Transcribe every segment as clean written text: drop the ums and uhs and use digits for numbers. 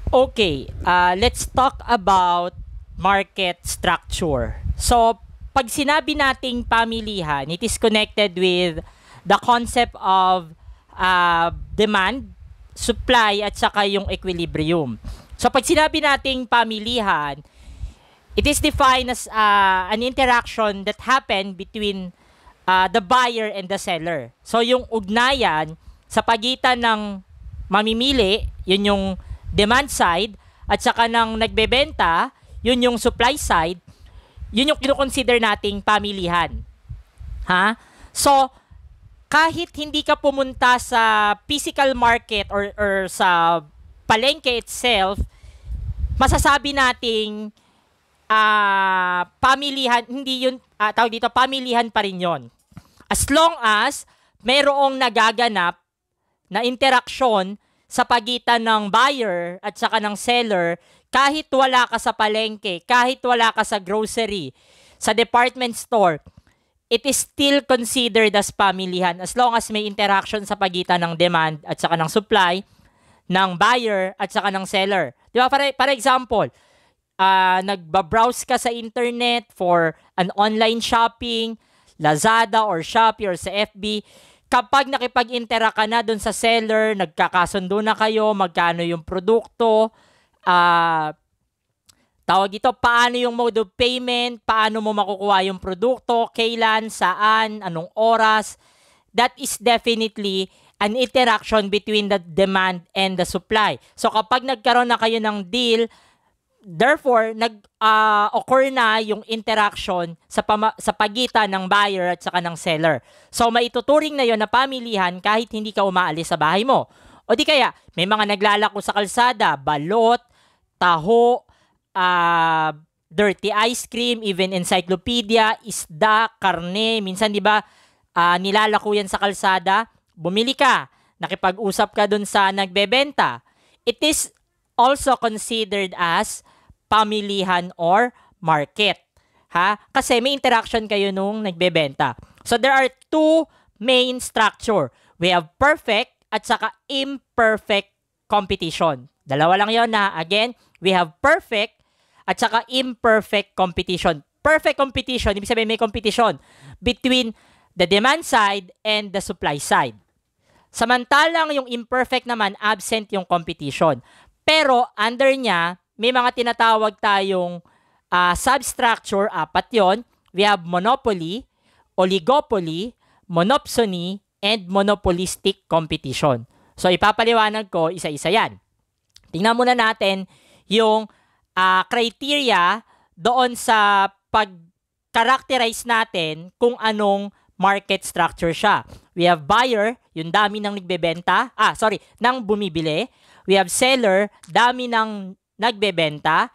Okay, let's talk about market structure. So, pag sinabi nating pamilihan, it is connected with the concept of demand, supply, at saka yung equilibrium. So, pag sinabi nating pamilihan, it is defined as an interaction that happened between the buyer and the seller. So, yung ugnayan sa pagitan ng mamimili, yun yung demand side, at saka ng nagbebenta, yun yung supply side, yun yung kinukonsider nating pamilihan. Ha? So, kahit hindi ka pumunta sa physical market or sa palengke itself, masasabi nating pamilihan, hindi yun, tawag dito, pamilihan pa rin yun. As long as mayroong nagaganap na interaksyon sa pagitan ng buyer at saka ng seller, kahit wala ka sa palengke, kahit wala ka sa grocery, sa department store, it is still considered as pamilihan as long as may interaction sa pagitan ng demand at saka ng supply, ng buyer at saka ng seller. Di ba? Para example, nagbabrowse ka sa internet for an online shopping, Lazada or Shopee or sa FB, kapag nakipag-interact ka na dun sa seller, nagkakasundo na kayo, magkano yung produkto, tawag ito, paano yung mode of payment, paano mo makukuha yung produkto, kailan, saan, anong oras, that is definitely an interaction between the demand and the supply. So kapag nagkaroon na kayo ng deal, therefore, occur na yung interaction sa pagitan ng buyer at saka ng seller. So, maituturing na yon na pamilihan kahit hindi ka umaalis sa bahay mo. O di kaya, may mga naglalako sa kalsada, balot, taho, dirty ice cream, even encyclopedia, isda, karne. Minsan, di ba, nilalako yan sa kalsada. Bumili ka, nakipag-usap ka dun sa nagbebenta. It is also considered as pamilihan or market. Ha? Kasi may interaction kayo nung nagbebenta. So there are two main structure. We have perfect at saka imperfect competition. Dalawa lang yon na. Again, we have perfect at saka imperfect competition. Perfect competition, ibig sabihin may competition between the demand side and the supply side. Samantalang yung imperfect naman, absent yung competition. Pero under niya, may mga tinatawag tayong substructure, apat yon. We have monopoly, oligopoly, monopsony, and monopolistic competition. So, ipapaliwanag ko isa-isa yan. Tingnan muna natin yung criteria doon sa pag-characterize natin kung anong market structure siya. We have buyer, yung dami ng nagbebenta. Ng bumibili. We have seller, dami ng nagbebenta.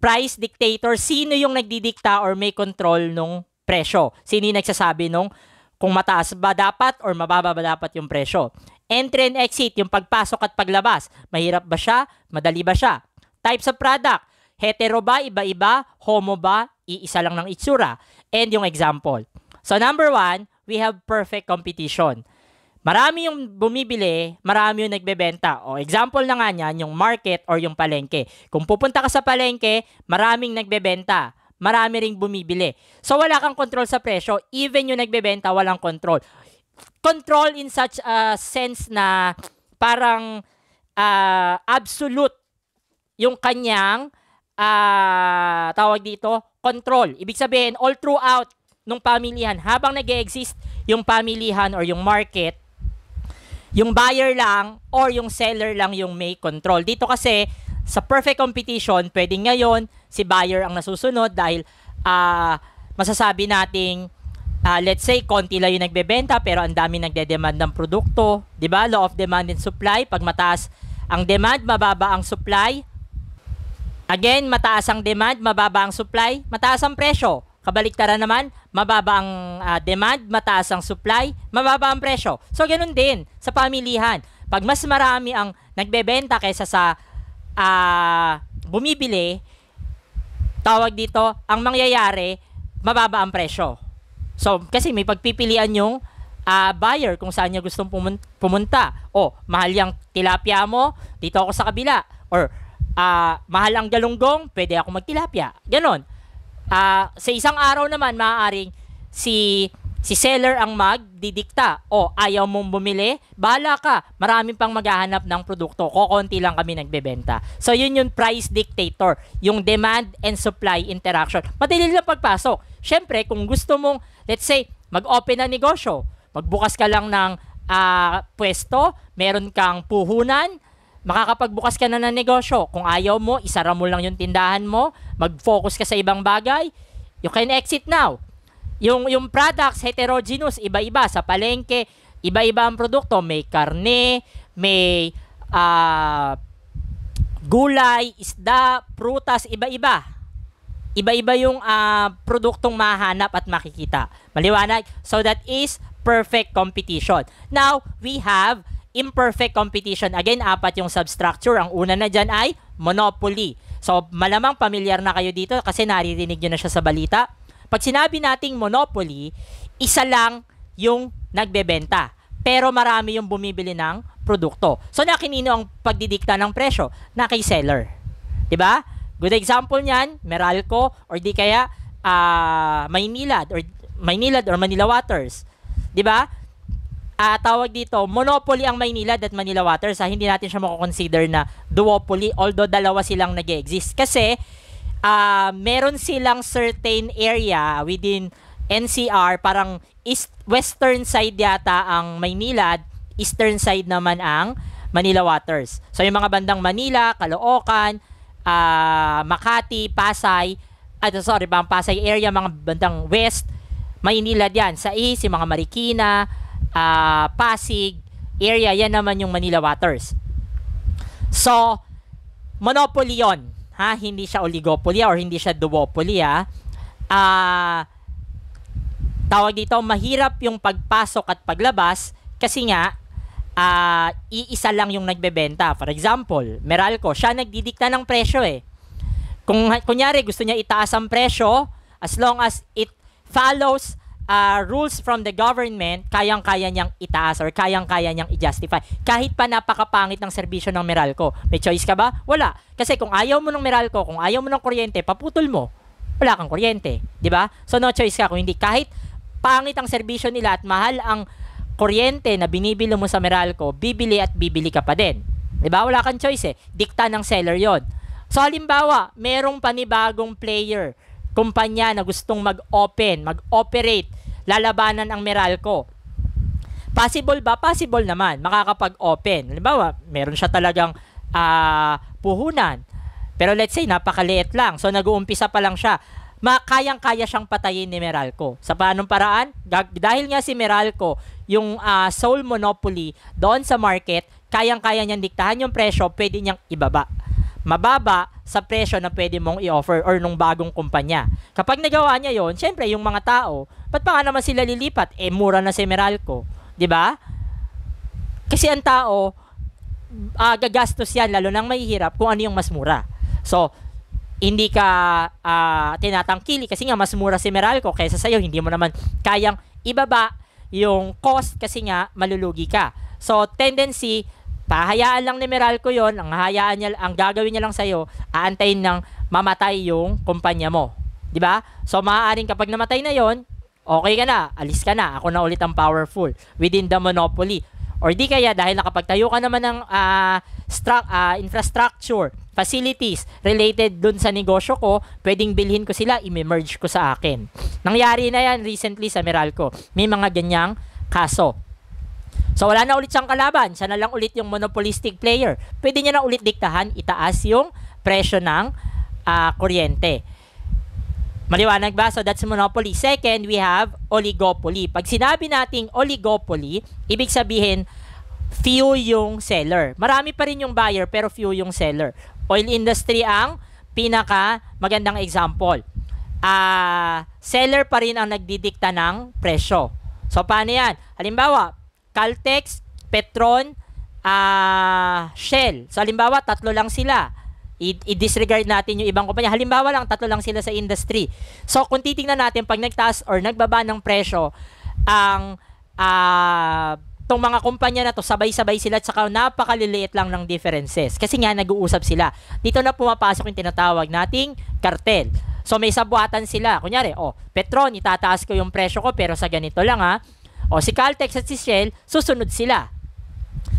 Price dictator, sino yung nagdidikta or may control nung presyo? Sino yung nagsasabi nung kung mataas ba dapat or mababa ba dapat yung presyo? Entry and exit, yung pagpasok at paglabas. Mahirap ba siya? Madali ba siya? Types of product, hetero ba? Iba-iba? Homo ba? Iisa lang ng itsura. And yung example. So number one, we have perfect competition. Marami yung bumibili, marami yung nagbebenta. O example na nga niyan, yung market or yung palengke. Kung pupunta ka sa palengke, maraming nagbebenta, marami ring bumibili. So wala kang control sa presyo, even yung nagbebenta, walang control. Control in such a sense na parang absolute yung kanyang tawag dito, control. Ibig sabihin, all throughout nung pamilihan, habang nag-exist yung pamilihan or yung market, yung buyer lang or yung seller lang yung may control. Dito kasi, sa perfect competition, pwedeng ngayon, si buyer ang nasusunod dahil masasabi nating, let's say, konti lang yung nagbebenta pero ang dami nagde-demand ng produkto. Diba? Law of demand and supply. Pag mataas ang demand, mababa ang supply. Again, mataas ang demand, mababa ang supply, mataas ang presyo. Kabaliktaran naman, mababa ang demand, mataas ang supply, mababa ang presyo. So, ganun din sa pamilihan. Pag mas marami ang nagbebenta kaysa sa bumibili, tawag dito, ang mangyayari, mababa ang presyo. So, kasi may pagpipilian yung buyer kung saan niya gustong pumunta. O, mahal yung tilapia mo, dito ako sa kabila. Or, mahal ang galunggong, pwede ako magtilapia. Ganon. Sa isang araw naman, maaaring si seller ang magdidikta. O, ayaw mong bumili? Bahala ka. Maraming pang maghahanap ng produkto. Kokonti lang kami nagbebenta. So, yun yung price dictator. Yung demand and supply interaction. Madali lang pagpasok. Siyempre, kung gusto mong, let's say, mag-open na negosyo, magbukas ka lang ng pwesto, meron kang puhunan, makakapagbukas ka na ng negosyo. Kung ayaw mo, isara mo lang yung tindahan mo, mag-focus ka sa ibang bagay, you can exit now. Yung products, heterogeneous, iba-iba. Sa palengke, iba-iba ang produkto. May karne, may gulay, isda, prutas, iba-iba. Iba-iba yung produktong mahanap at makikita. Maliwanag? So that is perfect competition. Now, we have imperfect competition. Again, 4 yung substructure. Ang una na dyan ay monopoly. So, malamang pamilyar na kayo dito kasi naririnig nyo na siya sa balita. Pag sinabi nating monopoly, isa lang yung nagbebenta. Pero marami yung bumibili ng produkto. So, nakinino ang pagdidikta ng presyo? Na kay seller. Diba? Good example niyan, Meralco or di kaya Maynilad or Manila Waters. Diba? Tawag dito, monopoly ang Maynilad at Manila Waters. Hindi natin siya mako-consider na duopoly, although dalawa silang nag-exist. Kasi, meron silang certain area within NCR, parang western side yata ang Maynilad, eastern side naman ang Manila Waters. So, yung mga bandang Manila, Caloocan, Makati, Pasay, Pasay area, mga bandang west, Maynilad yan. Sa east, yung mga Marikina, Pasig area, yan naman yung Manila Waters. So, monopoly yon, ha? Hindi siya oligopoly or hindi siya duopoly, ha? Tawag dito, mahirap yung pagpasok at paglabas kasi nga, iisa lang yung nagbebenta. For example, Meralco, siya nagdidikta ng presyo eh. Kung kunyari gusto niya itaas ang presyo, as long as it follows rules from the government, kayang-kaya niyang itaas or kayang-kaya niyang i-justify. Kahit pa napakapangit ng serbisyo ng Meralco. May choice ka ba? Wala. Kasi kung ayaw mo ng Meralco, kung ayaw mo ng kuryente, paputol mo. Wala kang kuryente. Diba? So no choice ka. Kung hindi, kahit pangit ang serbisyo nila at mahal ang kuryente na binibili mo sa Meralco, bibili at bibili ka pa din. Diba? Wala kang choice eh. Dikta ng seller yon. So halimbawa, merong panibagong player, kumpanya na gustong mag-open, mag-operate, lalabanan ang Meralco. Possible ba? Possible naman. Makakapag-open. Halimbawa, meron siya talagang puhunan. Pero let's say, napakaliit lang. So, nag-uumpisa pa lang siya. Kayang-kaya siyang patayin ni Meralco. Sa paanong paraan? Dahil nga si Meralco, yung sole monopoly doon sa market, kayang-kaya niyang diktahan yung presyo, pwede niyang ibaba. Mababa sa presyo na pwede mong i-offer or nung bagong kumpanya. Kapag nagawa niya yon, syempre yung mga tao, ba't pa nga naman sila lilipat? Mura na si Meralco. Diba? Kasi ang tao, gagastos yan, lalo nang mahihirap kung ano yung mas mura. So, hindi ka tinatangkili kasi nga mas mura si Meralco kaysa sa'yo, hindi mo naman kayang ibaba yung cost kasi nga malulugi ka. So, tendency, pahayaan lang ni Meralco yon, ang gagawin niya lang sa'yo, aantayin ng mamatay yung kumpanya mo. Diba? So, maaaring kapag namatay na yon, okay ka na, alis ka na, ako na ulit ang powerful within the monopoly. Or di kaya dahil nakapagtayo ka naman ng infrastructure, facilities related dun sa negosyo ko, pwedeng bilhin ko sila, i-merge ko sa akin. Nangyari na yan recently sa Meralco. May mga ganyang kaso. So, wala na ulit siyang kalaban. Siya na lang ulit yung monopolistic player. Pwede niya na ulit diktahan, itaas yung presyo ng kuryente. Maliwanag ba? So, that's monopoly. Second, we have oligopoly. Pag sinabi nating oligopoly, ibig sabihin, few yung seller. Marami pa rin yung buyer, pero few yung seller. Oil industry ang pinaka magandang example. Seller pa rin ang nagdidikta ng presyo. So, paano yan? Halimbawa, Caltex, Petron, Shell. So, halimbawa, 3 lang sila. I-disregard natin yung ibang kumpanya. Halimbawa lang, 3 lang sila sa industry. So, kung titingnan natin, pag nagtaas or nagbaba ng presyo, ang tong mga kumpanya na to, sabay-sabay sila at saka napakaliliit lang ng differences. Kasi nga, nag-uusap sila. Dito na pumapasok yung tinatawag nating cartel. So, may sabuatan sila. Kunyari, Petron, itataas ko yung presyo ko pero sa ganito lang ha. Si Caltex at si Shell, susunod sila.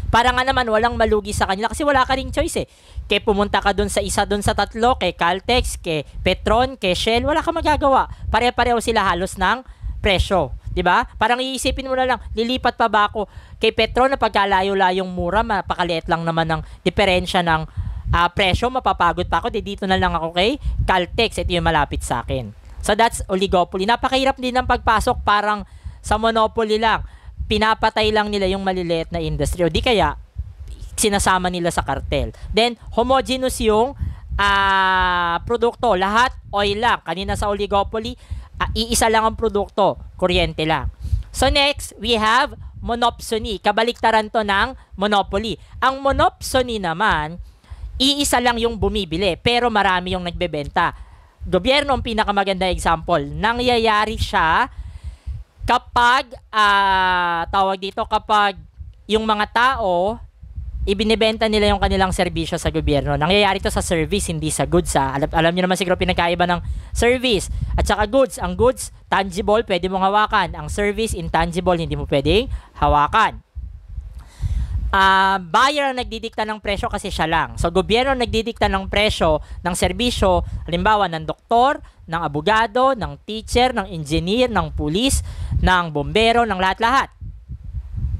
Para nga naman walang malugi sa kanila kasi wala ka ring choice eh. Kaya pumunta ka dun sa isa dun sa tatlo, kay Caltex, kay Petron, kay Shell, wala ka magagawa. Pare-pareho sila halos ng presyo. 'Di ba? Parang iisipin mo na lang, lilipat pa ba ako kay Petron na pagkalayo-layong mura, mapakaliit lang naman ng diferensya ng presyo, mapapagod pa ako, dito na lang ako kay Caltex, ito yung malapit sa akin. So that's oligopoly. Napakahirap din ng pagpasok, parang sa monopoly lang. Pinapatay lang nila yung maliliit na industry o di kaya sinasama nila sa cartel. Then homogeneous yung produkto, lahat oil lang. Kanina sa oligopoly, iisa lang ang produkto, kuryente lang. So next, we have monopsony. Kabaliktaran to ng monopoly. Ang monopsony naman, iisa lang yung bumibili, pero marami yung nagbebenta. Gobyerno ang pinakamaganda example. Nangyayari siya kapag, kapag yung mga tao, ibinibenta nila yung kanilang serbisyo sa gobyerno. Nangyayari to sa service, hindi sa goods. Alam niyo naman siguro pinagkaiba ng service at saka goods. Ang goods, tangible, pwede mong hawakan. Ang service, intangible, hindi mo pwedeng hawakan. Buyer ang nagdidikta ng presyo kasi siya lang. So, gobyerno nagdidikta ng presyo ng serbisyo, halimbawa ng doktor, ng abogado, ng teacher, ng engineer, ng pulis, ng bombero, ng lahat-lahat.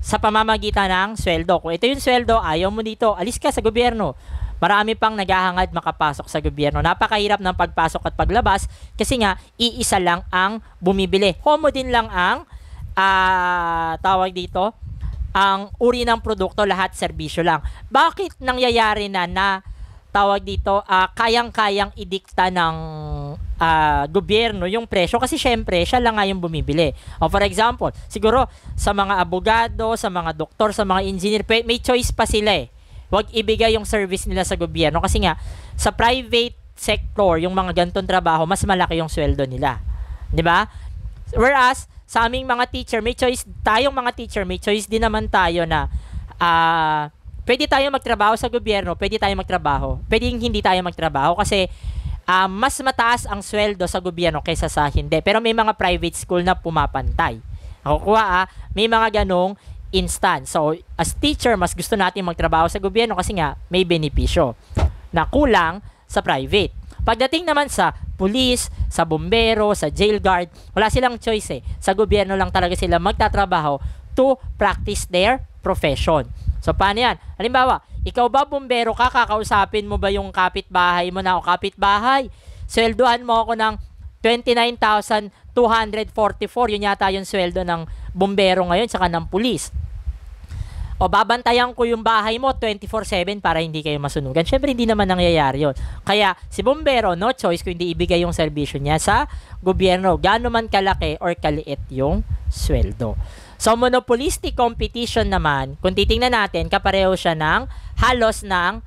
Sa pamamagitan ng sweldo. Kung ito yung sweldo, ayaw mo dito, alis ka sa gobyerno. Marami pang naghahangad makapasok sa gobyerno. Napakahirap ng pagpasok at paglabas kasi nga, iisa lang ang bumibili. Homo din lang ang ang uri ng produkto, lahat serbisyo lang. Bakit nangyayari na kayang-kayang idikta ng gobyerno yung presyo? Kasi syempre, siya lang nga yung bumibili. For example, siguro sa mga abogado, sa mga doktor, sa mga engineer, may choice pa sila eh. Huwag ibigay yung service nila sa gobyerno kasi nga, sa private sector, yung mga gantong trabaho, mas malaki yung sweldo nila. 'Di ba? Whereas, sa aming mga teacher, may choice, tayong mga teacher, may choice din naman tayo na pwede tayo magtrabaho sa gobyerno, pwede tayo magtrabaho, pwede hindi tayo magtrabaho kasi mas mataas ang sweldo sa gobyerno kaysa sa hindi. Pero may mga private school na pumapantay. Nakukuha, may mga ganong instance. So, as teacher, mas gusto natin magtrabaho sa gobyerno kasi nga may benepisyo na kulang sa private. Pagdating naman sa pulis, sa bombero, sa jail guard, wala silang choice eh. Sa gobyerno lang talaga sila magtatrabaho to practice their profession. So, paano yan? Halimbawa, ikaw ba bombero ka, kakausapin mo ba yung kapitbahay mo na, o kapitbahay, sweldohan mo ako ng 29,244, yun yata yung sweldo ng bombero ngayon, saka ng pulis. O babantayan ko yung bahay mo 24/7 para hindi kayo masunugan. Syempre, hindi naman nangyayari yun. Kaya, si bombero, no choice kung hindi ibigay yung serbisyo niya sa gobyerno. Gaano man kalaki or kaliit yung sweldo. So, monopolistic competition naman, kung titingnan natin, kapareho siya ng halos ng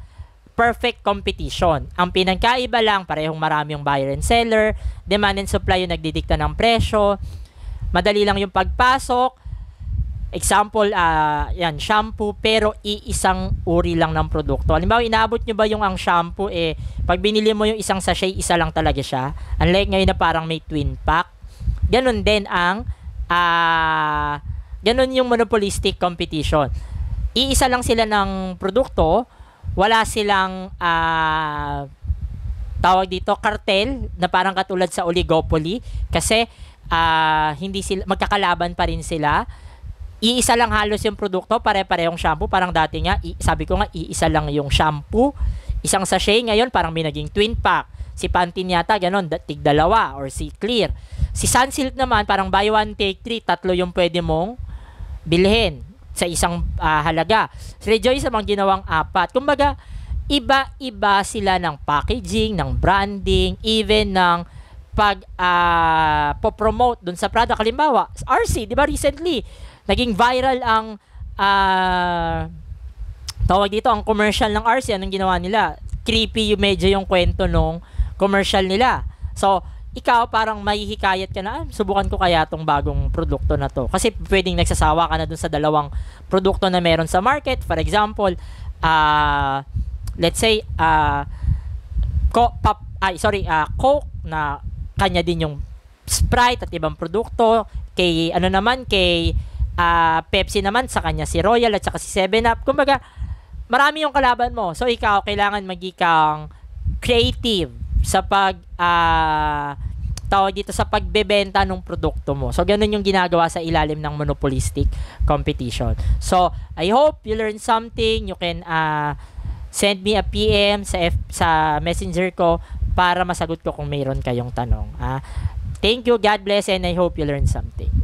perfect competition. Ang pinagkaiba lang, parehong marami yung buyer and seller, demand and supply yung nagdidikta ng presyo, madali lang yung pagpasok. Example, yan, shampoo, pero iisang uri lang ng produkto. Halimbawa, inaabot nyo ba yung ang shampoo, pag binili mo yung isang sachet, isa lang talaga siya. Unlike ngayon na parang may twin pack. Ganon din ang, ganon yung monopolistic competition. Iisa lang sila ng produkto, wala silang, tawag dito, cartel, na parang katulad sa oligopoly, kasi, hindi sila, magkakalaban pa rin sila. Iisa lang halos yung produkto, pare-parehong shampoo. Parang dati nga, sabi ko nga, iisa lang yung shampoo. Isang sachet, ngayon parang may naging twin pack. Si Pantene yata, ganon, tig-dalawa, or si Clear. Si Sunsilk naman, parang buy one, take three, tatlo yung pwede mong bilhin sa isang halaga. Si Rejoice namang ginawang 4. Kumbaga, iba-iba sila ng packaging, ng branding, even ng pag-promote dun sa product. Halimbawa, RC, di ba recently, naging viral ang tawag dito, ang commercial ng RC. Anong ginawa nila? Creepy yung medyo yung kwento nung commercial nila. So, ikaw parang mahihikayat ka na, subukan ko kaya tong bagong produkto na to. Kasi pwedeng nagsasawa ka na dun sa dalawang produkto na meron sa market. For example, let's say, Coke na kanya din yung Sprite at ibang produkto. Kay, Pepsi naman, sa kanya si Royal at saka si 7-Up. Kumbaga, marami yung kalaban mo. So, ikaw, kailangan maging creative sa tawag dito sa pagbebenta ng produkto mo. So, ganun yung ginagawa sa ilalim ng monopolistic competition. So, I hope you learn something. You can send me a PM sa messenger ko para masagot ko kung mayroon kayong tanong. Thank you, God bless, and I hope you learn something.